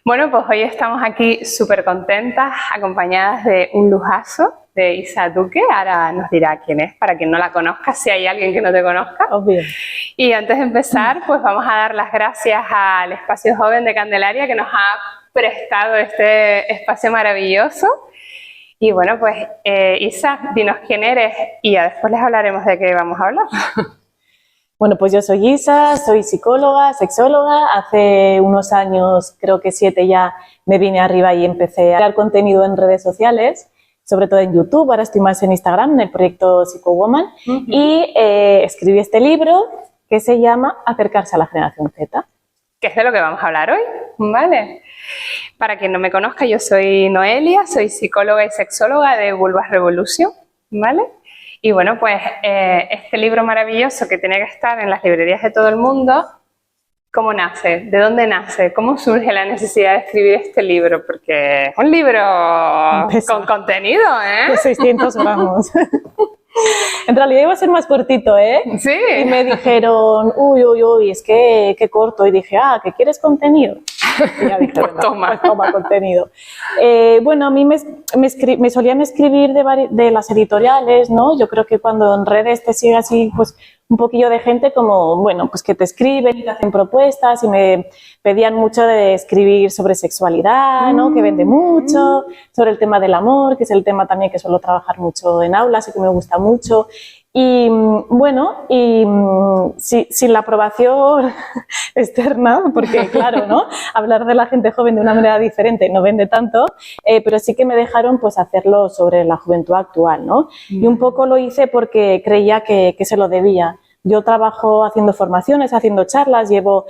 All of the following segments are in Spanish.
Bueno, pues hoy estamos aquí súper contentas, acompañadas de un lujazo, de Isa Duque. Ahora nos dirá quién es, para quien no la conozca, si hay alguien que no te conozca. Obvio. Y antes de empezar, pues vamos a dar las gracias al Espacio Joven de Candelaria, que nos ha prestado este espacio maravilloso. Y bueno, pues Isa, dinos quién eres y ya después les hablaremos de qué vamos a hablar. Bueno, pues yo soy Isa, soy psicóloga, sexóloga. Hace unos años, creo que 7 ya, me vine arriba y empecé a crear contenido en redes sociales, sobre todo en YouTube. Ahora estoy más en Instagram, en el proyecto Psychowoman. Y escribí este libro que se llama Acercarse a la generación Z. Que es de lo que vamos a hablar hoy, ¿vale? Para quien no me conozca, yo soy Noelia, soy psicóloga y sexóloga de Vulvas Revolution, ¿vale? Y bueno, pues este libro maravilloso que tiene que estar en las librerías de todo el mundo, ¿cómo nace? ¿De dónde nace? ¿Cómo surge la necesidad de escribir este libro? Porque es un libro con contenido, ¿eh? De 600 gramos. En realidad iba a ser más cortito, ¿eh? Sí. Y me dijeron, uy, es que qué corto. Y dije, ¿que quieres contenido? Y ya dije, pues toma. Contenido. Bueno, a mí me solían escribir de las editoriales, ¿no? Yo creo que cuando en redes te sigue así, pues un poquillo de gente como, bueno, pues que te escriben y te hacen propuestas y me pedían mucho de escribir sobre sexualidad, ¿no? Que vende mucho, sobre el tema del amor, que es el tema también que suelo trabajar mucho en aulas y que me gusta mucho. Y bueno, sin la aprobación externa, porque claro, ¿no? Hablar de la gente joven de una manera diferente no vende tanto, pero sí que me dejaron pues hacerlo sobre la juventud actual, ¿no? Y un poco lo hice porque creía que se lo debía. Yo trabajo haciendo formaciones, haciendo charlas, llevo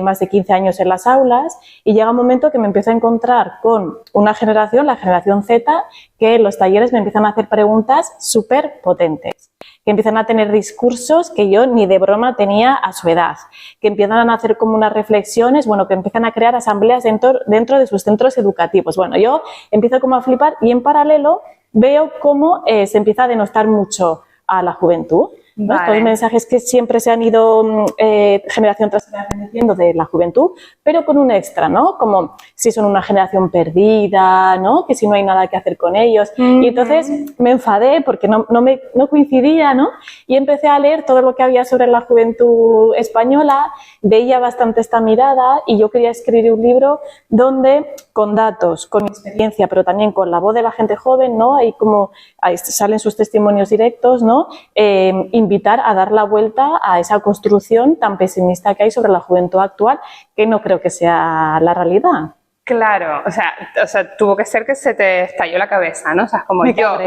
más de 15 años en las aulas y llega un momento que me empiezo a encontrar con una generación, la generación Z, que en los talleres me empiezan a hacer preguntas súper potentes, que empiezan a tener discursos que yo ni de broma tenía a su edad, que empiezan a hacer como unas reflexiones, bueno, que empiezan a crear asambleas dentro de sus centros educativos. Bueno, yo empiezo como a flipar y en paralelo veo cómo se empieza a denostar mucho a la juventud. ¿No? Vale. Estos mensajes que siempre se han ido generación tras generación diciendo de la juventud, pero con un extra, ¿no? Como si son una generación perdida, ¿no? Que si no hay nada que hacer con ellos. Y entonces me enfadé porque no coincidía, ¿no? Y empecé a leer todo lo que había sobre la juventud española, veía bastante esta mirada y yo quería escribir un libro donde, con datos, con experiencia, pero también con la voz de la gente joven, ¿no? Ahí salen sus testimonios directos, ¿no? Invitar a dar la vuelta a esa construcción tan pesimista que hay sobre la juventud actual, que no creo que sea la realidad. Claro, o sea, tuvo que ser que se te estalló la cabeza, ¿no? O sea, es como yo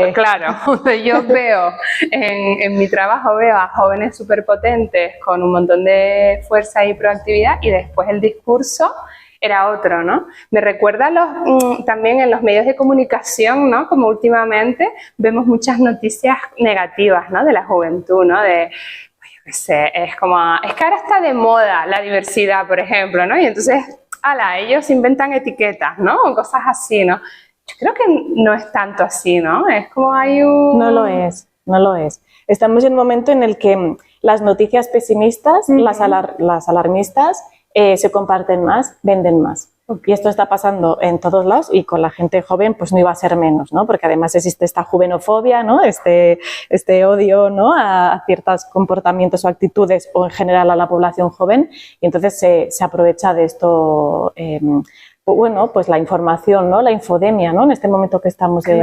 veo en mi trabajo, veo a jóvenes súper potentes con un montón de fuerza y proactividad y después el discurso era otro, ¿no? Me recuerda también en los medios de comunicación, ¿no? Como últimamente vemos muchas noticias negativas, ¿no? De la juventud, ¿no? Pues yo qué sé, es que ahora está de moda la diversidad, por ejemplo, ¿no? Y entonces, ellos inventan etiquetas, ¿no? O cosas así, ¿no? Yo creo que no es tanto así, ¿no? Es como hay un... No lo es. Estamos en un momento en el que las noticias pesimistas, las alarmistas, se comparten más, venden más. Y esto está pasando en todos lados y con la gente joven pues no iba a ser menos, ¿no? Porque además existe esta juvenofobia, ¿no? Este odio, ¿no? A ciertos comportamientos o actitudes o en general a la población joven y entonces se aprovecha de esto, bueno, pues la información, ¿no? La infodemia, ¿no? En este momento que estamos de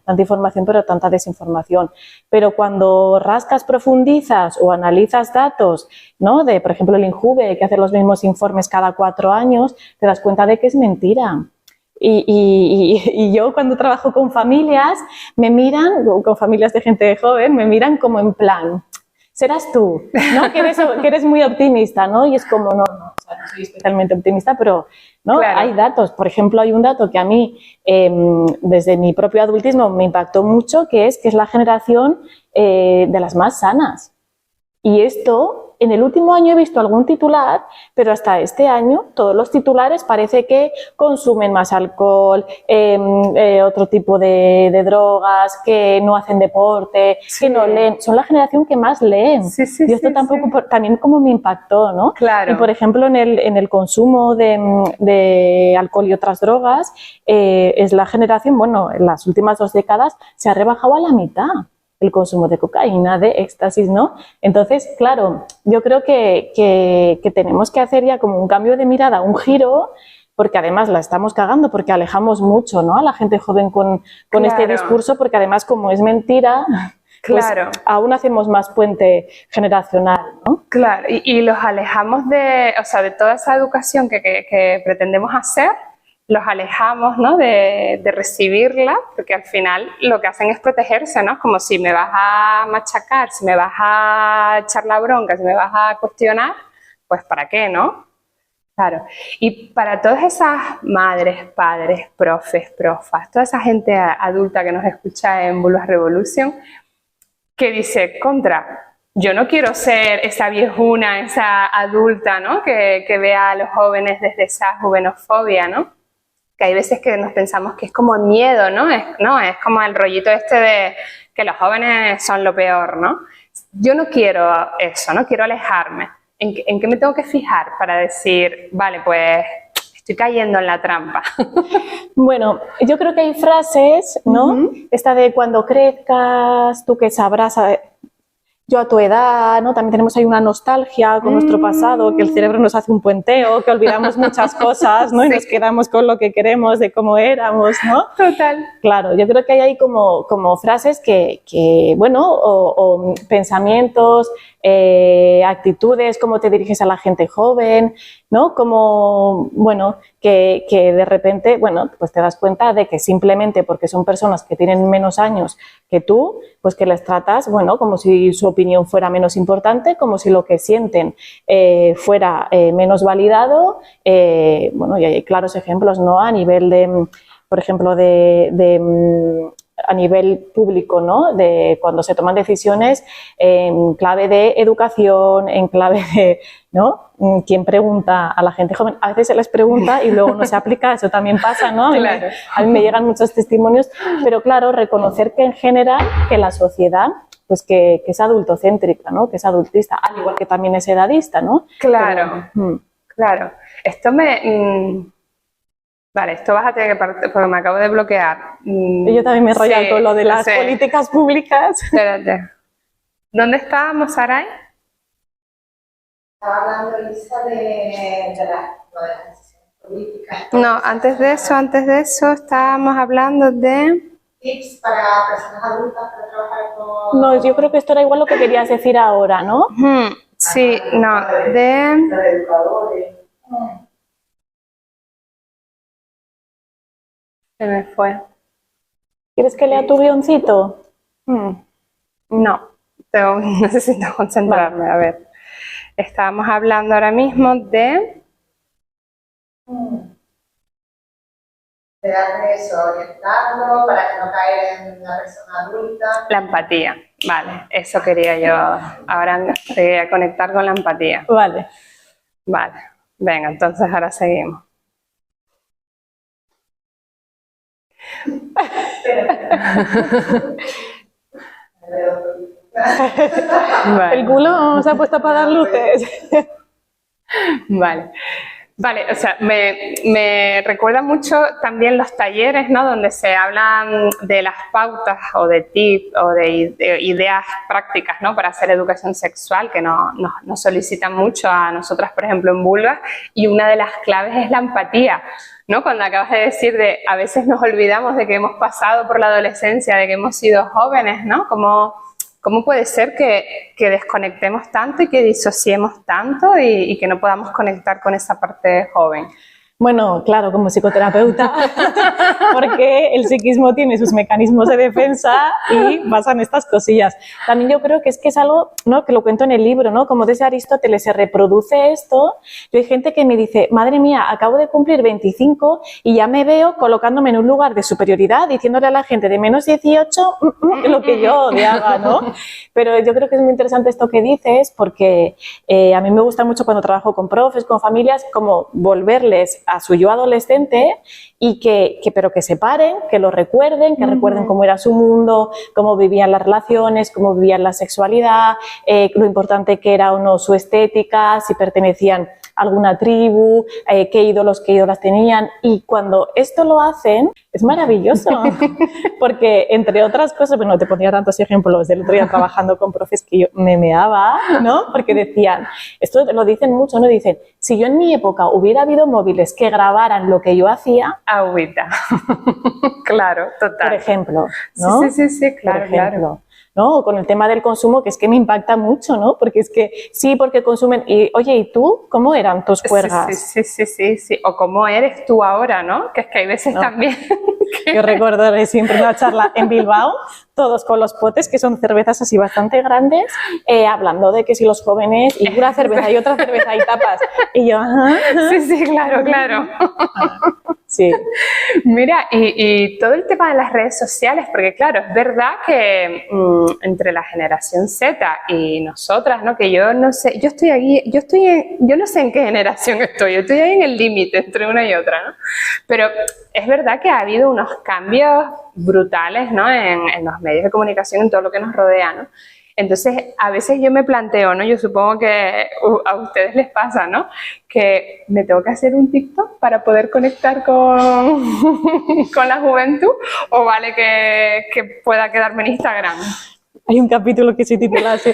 tanta información pero tanta desinformación. Pero cuando rascas, profundizas o analizas datos, ¿no? De, por ejemplo, el INJUVE, que hace los mismos informes cada 4 años, te das cuenta de que es mentira. Y yo cuando trabajo con familias, me miran, con familias de gente joven, me miran como en plan... serás tú, ¿no? Que eres muy optimista, ¿no? Y es como, no soy especialmente optimista, pero ¿no? Claro. Hay datos. Por ejemplo, hay un dato que a mí, desde mi propio adultismo, me impactó mucho, que es la generación de las más sanas. Y esto en el último año he visto algún titular, pero hasta este año todos los titulares parece que consumen más alcohol, otro tipo de drogas, que no hacen deporte, que no leen. Son la generación que más leen. Y esto tampoco, también como me impactó, ¿no? Claro. Y por ejemplo, en el consumo de alcohol y otras drogas, es la generación, bueno, en las últimas 2 décadas se ha rebajado a la mitad el consumo de cocaína, de éxtasis, ¿no? Entonces, claro, yo creo que tenemos que hacer ya como un cambio de mirada, un giro, porque además la estamos cagando, porque alejamos mucho, ¿no?, a la gente joven con este discurso, porque además como es mentira, pues aún hacemos más puente generacional, ¿no? Claro, y los alejamos de, o sea, de toda esa educación que pretendemos hacer, los alejamos, ¿no?, de recibirla, porque al final lo que hacen es protegerse, ¿no? Como si me vas a machacar, si me vas a echar la bronca, si me vas a cuestionar, pues ¿para qué, no? Claro. Y para todas esas madres, padres, profes, profas, toda esa gente adulta que nos escucha en Vulva Revolution, que dice, yo no quiero ser esa viejuna, esa adulta, ¿no?, que vea a los jóvenes desde esa juvenofobia, ¿no? Que hay veces que nos pensamos que es como miedo, ¿no? Es como el rollito este de que los jóvenes son lo peor, ¿no? Yo no quiero eso, ¿no? Quiero alejarme. ¿En qué me tengo que fijar para decir, vale, pues estoy cayendo en la trampa? Bueno, yo creo que hay frases, ¿no? Esta de cuando crezcas, tú que sabrás, yo a tu edad, ¿no? También tenemos ahí una nostalgia con nuestro pasado, que el cerebro nos hace un puenteo, que olvidamos muchas cosas, ¿no? Y nos quedamos con lo que queremos de cómo éramos, ¿no? Total. Claro, yo creo que hay ahí como frases que bueno, o pensamientos, actitudes, cómo te diriges a la gente joven, ¿no? Como, bueno, que de repente, bueno, pues te das cuenta de que simplemente porque son personas que tienen menos años que tú, pues que les tratas, bueno, como si su opinión fuera menos importante, como si lo que sienten fuera menos validado. Bueno, y hay claros ejemplos, ¿no? A nivel de, por ejemplo, a nivel público, ¿no? De cuando se toman decisiones en clave de educación, en clave de, ¿no? ¿Quién pregunta a la gente joven? A veces se les pregunta y luego no se aplica, eso también pasa, ¿no? A mí me llegan muchos testimonios, pero claro, reconocer que en general, que la sociedad, pues que es adultocéntrica, ¿no? Que es adultista, al igual que también es edadista, ¿no? Claro, claro. Esto Vale, esto vas a tener que partir, porque me acabo de bloquear. Yo también me he enrollado con lo de las políticas públicas. Espérate. ¿Dónde estábamos, Saray? Estaba hablando, Isa, de las decisiones políticas. No, antes de eso estábamos hablando de... Tips para personas adultas para trabajar con... No, yo creo que esto era igual lo que querías decir ahora, ¿no? Sí, no, de... Los educadores. Se me fue. ¿Quieres que lea tu guioncito? No, necesito concentrarme, a ver. Estábamos hablando ahora mismo de... De darle eso, orientarlo para que no caiga en la persona adulta. La empatía, vale, eso quería yo. Ahora quería conectar con la empatía. Vale. Vale, venga, entonces ahora seguimos. Vale. El culo se ha puesto para dar luces. Vale. Vale, o sea, me recuerda mucho también los talleres, ¿no? Donde se hablan de las pautas o de tips o de ideas prácticas, ¿no? Para hacer educación sexual, que nos solicitan mucho a nosotras, por ejemplo, en Vulva, y una de las claves es la empatía, ¿no? Cuando acabas de decir a veces nos olvidamos de que hemos pasado por la adolescencia, de que hemos sido jóvenes, ¿no? ¿Cómo puede ser que desconectemos tanto y que disociemos tanto y que no podamos conectar con esa parte joven? Bueno, claro, como psicoterapeuta, porque el psiquismo tiene sus mecanismos de defensa y pasan estas cosillas. También yo creo que es algo, ¿no?, que lo cuento en el libro, ¿no?, como desde Aristóteles se reproduce esto. Yo hay gente que me dice, madre mía, acabo de cumplir 25 y ya me veo colocándome en un lugar de superioridad, diciéndole a la gente de menos 18 lo que yo odiaba, ¿no? Pero yo creo que es muy interesante esto que dices, porque a mí me gusta mucho cuando trabajo con profes, con familias, como volverles a su yo adolescente y pero que se paren, que lo recuerden, que recuerden cómo era su mundo, cómo vivían las relaciones, cómo vivían la sexualidad, lo importante que era o no su estética, si pertenecían a alguna tribu, qué ídolos, qué ídolas tenían. Y cuando esto lo hacen, es maravilloso, porque entre otras cosas, bueno, te ponía tantos ejemplos del otro día trabajando con profes que yo me meaba, ¿no? Porque decían, esto lo dicen mucho, ¿no? Dicen, si yo en mi época hubiera habido móviles que grabaran lo que yo hacía... Agüita. Claro, total. Por ejemplo, ¿no? Sí, claro, por ejemplo, claro. ¿no? O con el tema del consumo, que es que me impacta mucho, ¿no? Porque es que sí, porque consumen... Y, oye, ¿y tú? ¿Cómo eran tus juergas? Sí. O cómo eres tú ahora, ¿no? Que es que hay veces también... Yo recuerdo siempre una charla en Bilbao, todos con los potes, que son cervezas así bastante grandes, hablando de que si los jóvenes, y una cerveza y otra cerveza y tapas. Y yo, ajá. Sí, claro. Sí. Mira, y todo el tema de las redes sociales, porque claro, es verdad que entre la generación Z y nosotras, ¿no? Que yo no sé, yo no sé en qué generación estoy, yo estoy ahí en el límite entre una y otra, ¿no? Pero es verdad que ha habido unos cambios brutales, ¿no? En los medios de comunicación, en todo lo que nos rodea, ¿no? Entonces, a veces yo me planteo, ¿no? Yo supongo que a ustedes les pasa, ¿no? Que me tengo que hacer un TikTok para poder conectar con la juventud, o vale que pueda quedarme en Instagram. Hay un capítulo que se titula así.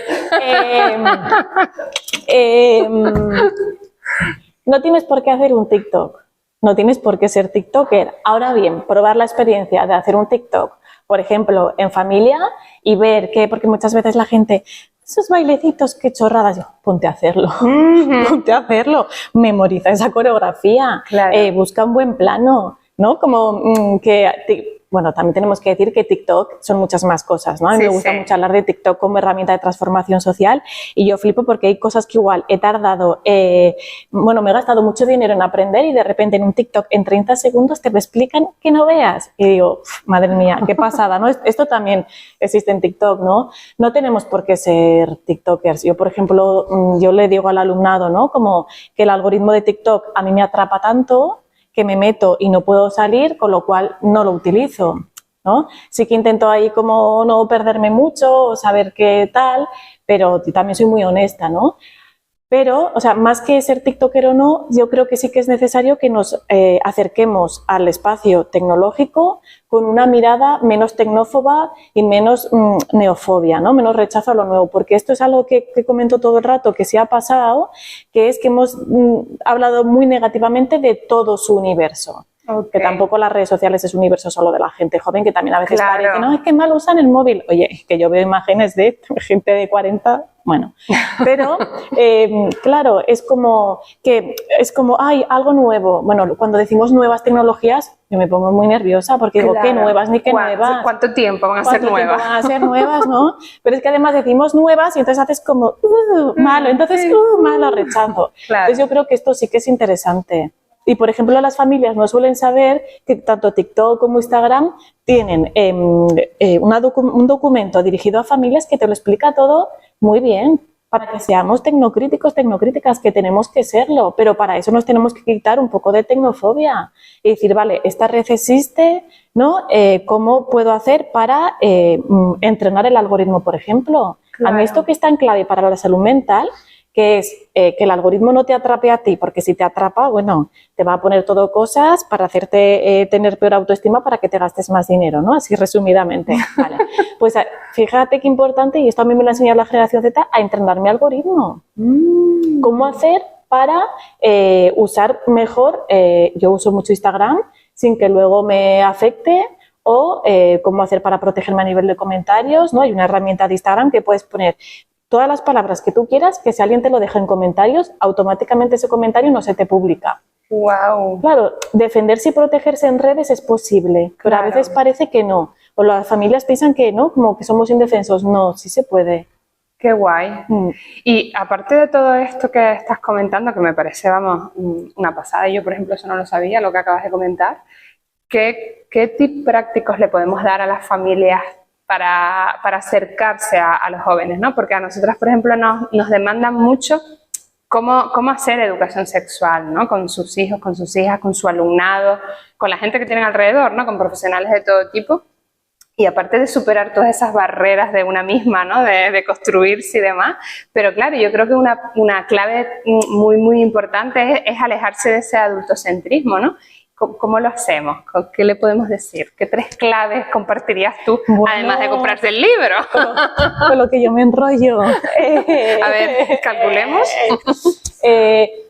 No tienes por qué hacer un TikTok. No tienes por qué ser TikToker. Ahora bien, probar la experiencia de hacer un TikTok, por ejemplo, en familia, y ver que, porque muchas veces la gente, esos bailecitos, qué chorradas, yo, ponte a hacerlo, ponte a hacerlo, memoriza esa coreografía, claro. Busca un buen plano, ¿no? Como bueno, también tenemos que decir que TikTok son muchas más cosas, ¿no? A mí me gusta mucho hablar de TikTok como herramienta de transformación social, y yo flipo porque hay cosas que igual he tardado, bueno, me he gastado mucho dinero en aprender y de repente en un TikTok en 30 segundos te lo explican que no veas. Y digo, madre mía, qué pasada, ¿no? Esto también existe en TikTok, ¿no? No tenemos por qué ser TikTokers. Yo, por ejemplo, yo le digo al alumnado, ¿no? Como que el algoritmo de TikTok a mí me atrapa tanto que me meto y no puedo salir, con lo cual no lo utilizo, ¿no? Sí que intento ahí como no perderme mucho, saber qué tal, pero también soy muy honesta, ¿no? Pero, o sea, más que ser tiktoker o no, yo creo que sí que es necesario que nos acerquemos al espacio tecnológico con una mirada menos tecnófoba y menos neofobia, ¿no? Menos rechazo a lo nuevo, porque esto es algo que comento todo el rato, que se ha pasado, que es que hemos hablado muy negativamente de todo su universo. Okay. Que tampoco las redes sociales es un universo solo de la gente joven, que también a veces parece, no, es que mal usan el móvil. Oye, que yo veo imágenes de gente de 40, bueno, pero claro, es como, ay, algo nuevo. Bueno, cuando decimos nuevas tecnologías, yo me pongo muy nerviosa porque digo, ¿qué nuevas ni qué nuevas? ¿Cuánto tiempo van a ser nuevas? Van a ser nuevas, ¿no? Pero es que además decimos nuevas y entonces haces como, malo, entonces, malo, rechazo. Claro. Entonces yo creo que esto sí que es interesante. Y, por ejemplo, las familias no suelen saber que tanto TikTok como Instagram tienen un documento dirigido a familias que te lo explica todo muy bien, para que seamos tecnocríticos, tecnocríticas, que tenemos que serlo, pero para eso nos tenemos que quitar un poco de tecnofobia y decir, vale, esta red existe, ¿no? ¿Cómo puedo hacer para entrenar el algoritmo, por ejemplo? Claro. A mí esto que es tan clave para la salud mental, que es que el algoritmo no te atrape a ti, porque si te atrapa, bueno, te va a poner todo cosas para hacerte tener peor autoestima para que te gastes más dinero, ¿no? Así resumidamente. Vale. Pues fíjate qué importante, y esto a mí me lo ha enseñado la generación Z, a entrenar mi algoritmo. ¿Cómo hacer para usar mejor? Yo uso mucho Instagram sin que luego me afecte, o cómo hacer para protegerme a nivel de comentarios, ¿no? Hay una herramienta de Instagram que puedes poner todas las palabras que tú quieras, que si alguien te lo deja en comentarios, automáticamente ese comentario no se te publica. Wow. Claro, defenderse y protegerse en redes es posible, pero Claro. a veces parece que no. O las familias piensan que no, como que somos indefensos. No, sí se puede. Qué guay. Y aparte de todo esto que estás comentando, que me parece, vamos, una pasada, yo por ejemplo eso no lo sabía, lo que acabas de comentar, ¿qué tips prácticos le podemos dar a las familias para acercarse a los jóvenes, ¿no? Porque a nosotras, por ejemplo, nos demandan mucho cómo hacer educación sexual, ¿no? Con sus hijos, con sus hijas, con su alumnado, con la gente que tienen alrededor, ¿no? Con profesionales de todo tipo. Y aparte de superar todas esas barreras de una misma, ¿no? De construirse y demás. Pero claro, yo creo que una clave muy importante es alejarse de ese adultocentrismo, ¿no? ¿Cómo lo hacemos? ¿Qué le podemos decir? ¿Qué 3 claves compartirías tú, Bueno, además de comprarse el libro? Con lo que yo me enrollo. A ver, calculemos.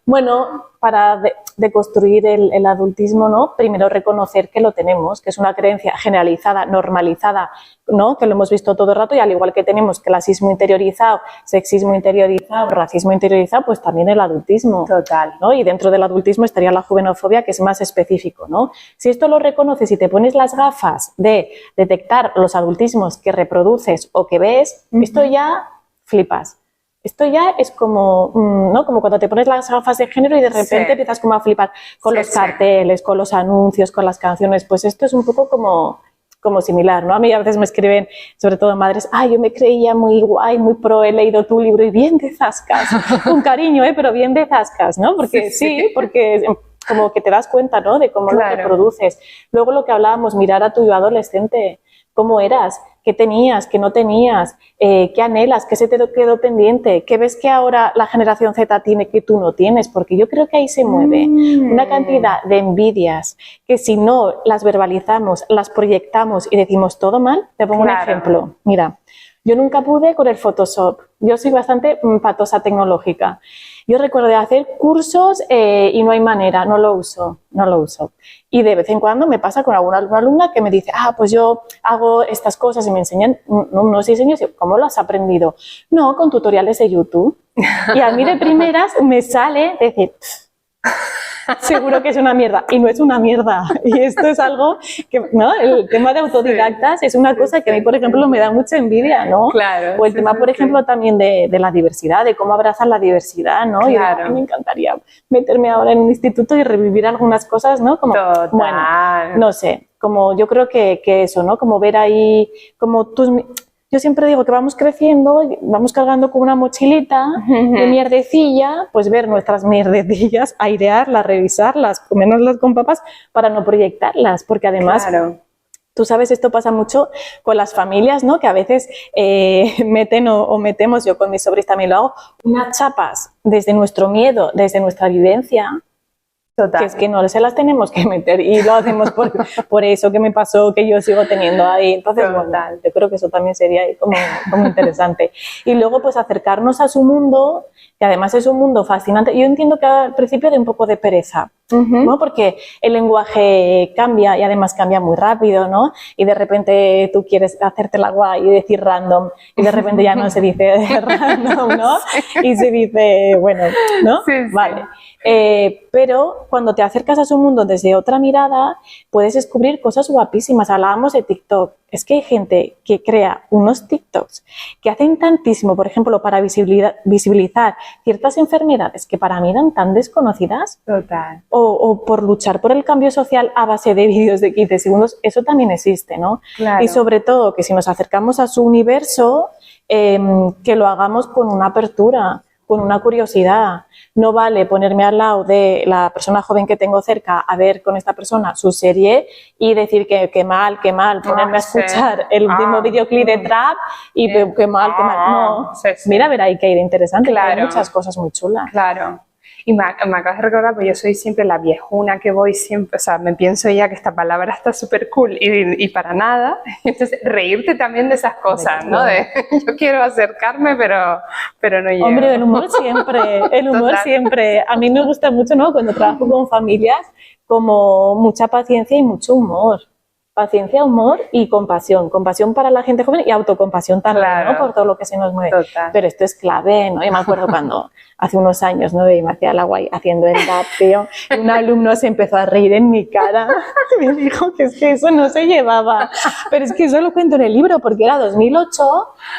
Bueno, para deconstruir el adultismo, ¿no? Primero reconocer que lo tenemos, que es una creencia generalizada, normalizada, ¿no? Que lo hemos visto todo el rato, y al igual que tenemos clasismo interiorizado, sexismo interiorizado, racismo interiorizado, pues también el adultismo. Total. ¿No? Y dentro del adultismo estaría la juvenofobia, que es más específico, ¿no? Si esto lo reconoces y te pones las gafas de detectar los adultismos que reproduces o que ves, esto ya flipas. Esto ya es como, ¿no? Como cuando te pones las gafas de género y de repente empiezas como a flipar con los carteles, con los anuncios, con las canciones. Pues esto es un poco como similar, ¿no? A mí a veces me escriben, sobre todo madres, yo me creía muy guay, muy pro, he leído tu libro y bien de zascas, con cariño, pero bien de zascas, ¿no? Porque porque como que te das cuenta, ¿no? De cómo lo reproduces. Luego lo que hablábamos, mirar a tu yo adolescente, cómo eras, qué tenías, qué no tenías, qué anhelas, qué se te quedó pendiente, qué ves que ahora la generación Z tiene que tú no tienes, porque yo creo que ahí se mueve una cantidad de envidias que si no las verbalizamos, las proyectamos y decimos todo mal. Te pongo un ejemplo. Mira, yo nunca pude con el Photoshop, yo soy bastante patosa tecnológica. Yo recuerdo de hacer cursos y no hay manera, no lo uso. Y de vez en cuando me pasa con alguna alumna que me dice, pues yo hago estas cosas y me enseñan unos diseños. ¿Cómo lo has aprendido? No, con tutoriales de YouTube. Y a mí de primeras me sale decir, seguro que es una mierda, y no es una mierda. Y esto es algo que, ¿no? El tema de autodidactas es una cosa que a mí, por ejemplo, me da mucha envidia, ¿no? Claro. O el tema, por ejemplo, también de la diversidad, de cómo abrazar la diversidad, ¿no? Claro. Y a mí me encantaría meterme ahora en un instituto y revivir algunas cosas, ¿no? Como, total. Bueno, no sé, como yo creo que eso, ¿no? Como ver ahí, como tus... Yo siempre digo que vamos creciendo, vamos cargando con una mochilita de mierdecilla, pues ver nuestras mierdecillas, airearlas, revisarlas, comernoslas con papas para no proyectarlas, porque además, tú sabes, esto pasa mucho con las familias, ¿no? Que a veces meten o metemos, yo con mis sobrinos también lo hago, unas chapas desde nuestro miedo, desde nuestra vivencia. Total. Que es que no se las tenemos que meter y lo hacemos por eso que me pasó, que yo sigo teniendo ahí. Entonces, bueno, yo creo que eso también sería ahí como interesante. Y luego, pues, acercarnos a su mundo, que además es un mundo fascinante. Yo entiendo que al principio de un poco de pereza, ¿no? Porque el lenguaje cambia y además cambia muy rápido, ¿no? Y de repente tú quieres hacerte la guay y decir random y de repente ya no se dice random, ¿no? Y se dice, bueno, ¿no? Sí. Vale. Pero cuando te acercas a su mundo desde otra mirada, puedes descubrir cosas guapísimas. Hablábamos de TikTok. Es que hay gente que crea unos TikToks que hacen tantísimo, por ejemplo, para visibilizar ciertas enfermedades que para mí eran tan desconocidas. Total. O por luchar por el cambio social a base de vídeos de 15 segundos, eso también existe, ¿no? Claro. Y sobre todo que si nos acercamos a su universo, que lo hagamos con una apertura, con una curiosidad. No vale ponerme al lado de la persona joven que tengo cerca a ver con esta persona su serie y decir que mal, ponerme a escuchar el último videoclip de trap y que mal. No, mira a ver ahí que hay de interesante, que hay muchas cosas muy chulas. Claro. Y me acabas de recordar, pues yo soy siempre la viejuna que voy siempre, o sea, me pienso ya que esta palabra está súper cool y para nada. Entonces, reírte también de esas cosas, ¿no? De yo quiero acercarme, pero no llego. Hombre, el humor siempre. A mí me gusta mucho, ¿no? Cuando trabajo con familias, como mucha paciencia y mucho humor. paciencia, humor y compasión. Compasión para la gente joven y autocompasión también, Claro. ¿no? Por todo lo que se nos mueve. Total. Pero esto es clave, ¿no? Yo me acuerdo cuando hace unos años, ¿no? Y me hacía la guay haciendo el DAP, tío, y un alumno se empezó a reír en mi cara. Me dijo que es que eso no se llevaba. Pero es que eso lo cuento en el libro porque era 2008,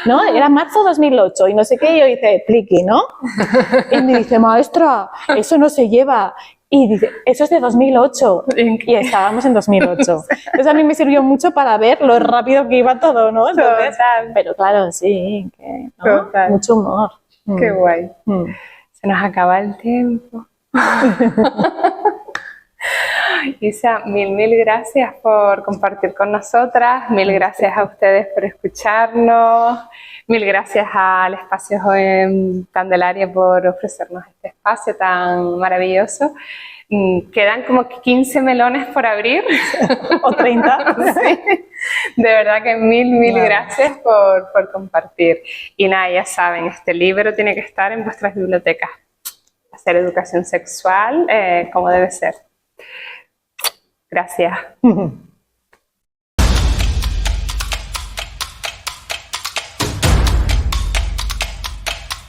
¿no? Era marzo 2008 y no sé qué. Y yo hice pliqui, ¿no? Y me dice, maestra, eso no se lleva. Y dice, eso es de 2008. Y estábamos en 2008. Entonces a mí me sirvió mucho para ver lo rápido que iba todo, ¿no? Entonces, pero claro, sí, que, ¿no? Total. Mucho humor. Qué guay. Mm. Se nos acaba el tiempo. Isa, mil gracias por compartir con nosotras, mil gracias a ustedes por escucharnos, mil gracias al Espacio Joven Candelaria por ofrecernos este espacio tan maravilloso. Quedan como 15 melones por abrir. O 30. Sí. De verdad que mil gracias por compartir. Y nada, ya saben, este libro tiene que estar en vuestras bibliotecas. Hacer educación sexual como debe ser. Gracias.